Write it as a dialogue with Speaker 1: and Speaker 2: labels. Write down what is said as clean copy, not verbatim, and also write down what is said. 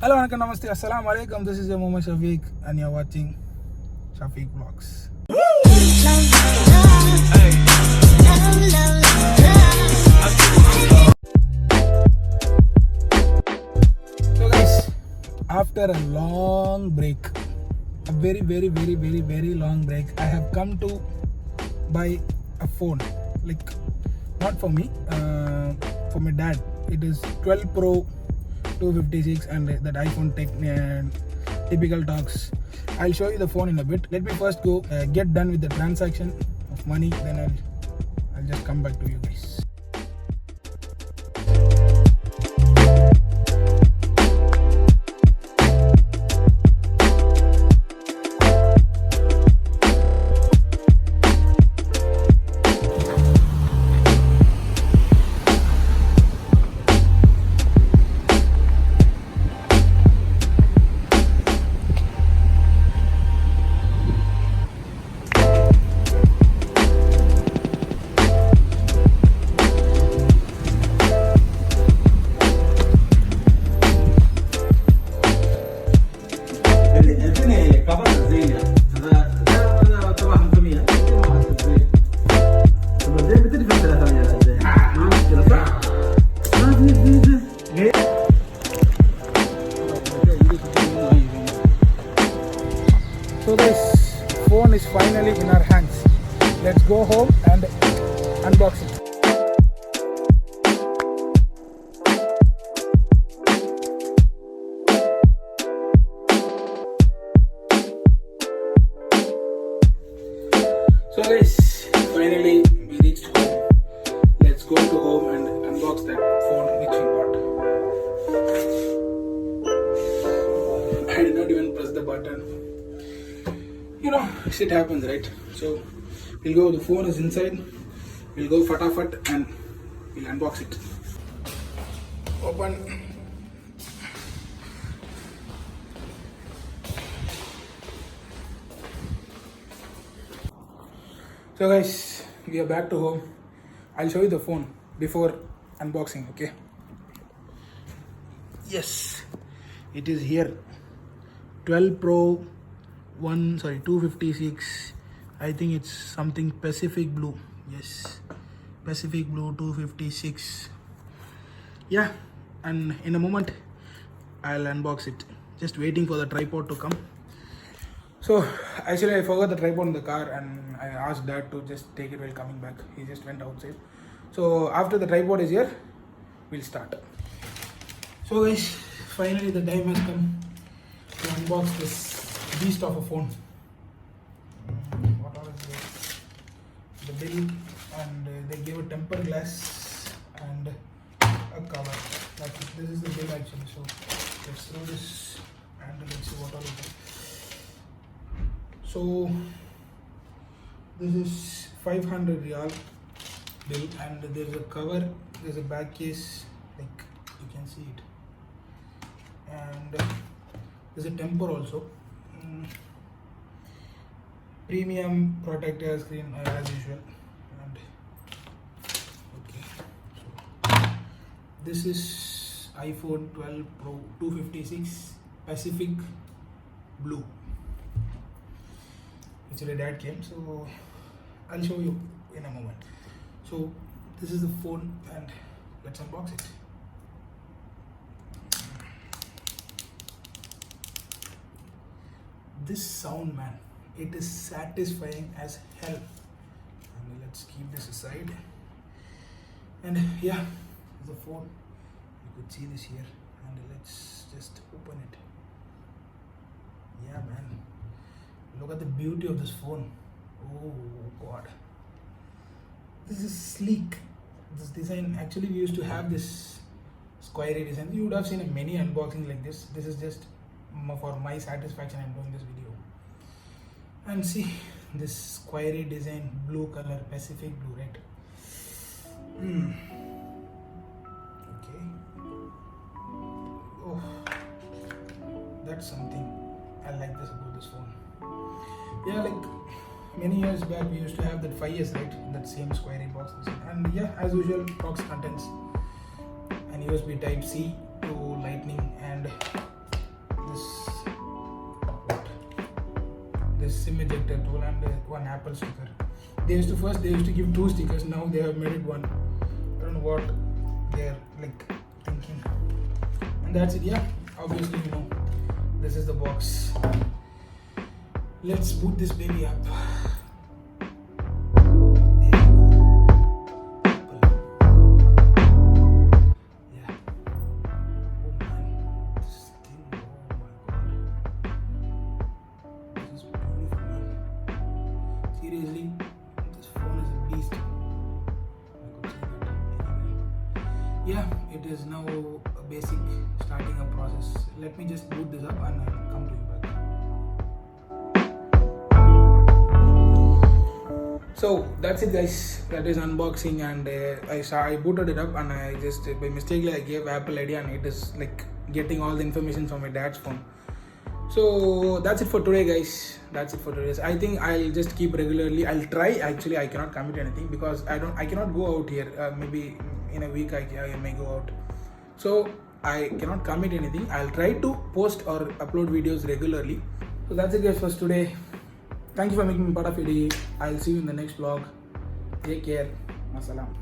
Speaker 1: Hello, namaste, assalamu alaikum. This is your Mama SHAFEEQ and you're watching SHAFEEQ Vlogs. So guys, after a long break, a very long break, I have come to buy a phone. Like, not for me, for my dad. It is 12 Pro 256 and that iPhone typical talks. I'll show you the phone in a bit. Let me first go get done with the transaction of money, then I'll just come back to you guys. So this phone is finally in our hands. Let's go home and unbox it. So guys, finally we reached home. Let's go to home and unbox that phone which we bought. I did not even press the button. You know, shit happens, right? So we'll go, the phone is inside, we'll go fatafat and we'll unbox it. Open. So guys, we are back to home. I'll show you the phone before unboxing, okay? Yes, it is here. 12 Pro 256. I think it's something Pacific Blue. Yes, Pacific Blue 256. Yeah, and in a moment I'll unbox it. Just waiting for the tripod to come. So actually I forgot the tripod in the car and I asked Dad to just take it while coming back. He just went outside. So after the tripod is here, we'll start. So guys, finally the time has come to unbox this beast of a phone. What all is this? The bill, and they gave a temper glass and a cover. That's it. This is the bill actually. So let's throw this and let's see what all it is. So this is 500 real bill and there's a cover, there's a back case, like you can see it, and there's a temper also. Premium protector screen as usual, and okay, so this is iPhone 12 Pro 256 Pacific Blue, which my dad came, so I'll show you in a moment. So this is the phone and let's unbox it. This sound, man, it is satisfying as hell. And let's keep this aside. And yeah, the phone, you could see this here, and let's just open it. Yeah, man, look at the beauty of this phone. Oh god, this is sleek. This design, actually we used to have this squarey design. You would have seen a many unboxing like this. This is just for my satisfaction I'm doing this video. And see this squarey design, blue color, Pacific Blue, right? Okay. Oh, that's something I like this about this phone. Yeah, like many years back we used to have that 5S, right? That same squarey box design. And yeah, as usual, box contents an USB Type C to Lightning and ejector tool, and one Apple sticker. They used to give 2 stickers. Now they have made it 1. I don't know what they're like thinking. And that's it. Yeah, obviously this is the box. Let's boot this baby up. Seriously, this phone is a beast. I could say that. Yeah, it is now a basic starting up process. Let me just boot this up and I'll come to you back. So that's it, guys. That is unboxing, and I booted it up, and I just by mistakenly I gave Apple ID, and it is like getting all the information from my dad's phone. So that's it for today, guys. That's it for today. I think I'll just keep regularly. I'll try. Actually, I cannot commit anything because I cannot go out here. Maybe in a week I may go out. So I cannot commit anything. I'll try to post or upload videos regularly. So that's it, guys, for today. Thank you for making me part of your day. I'll see you in the next vlog. Take care. Assalam.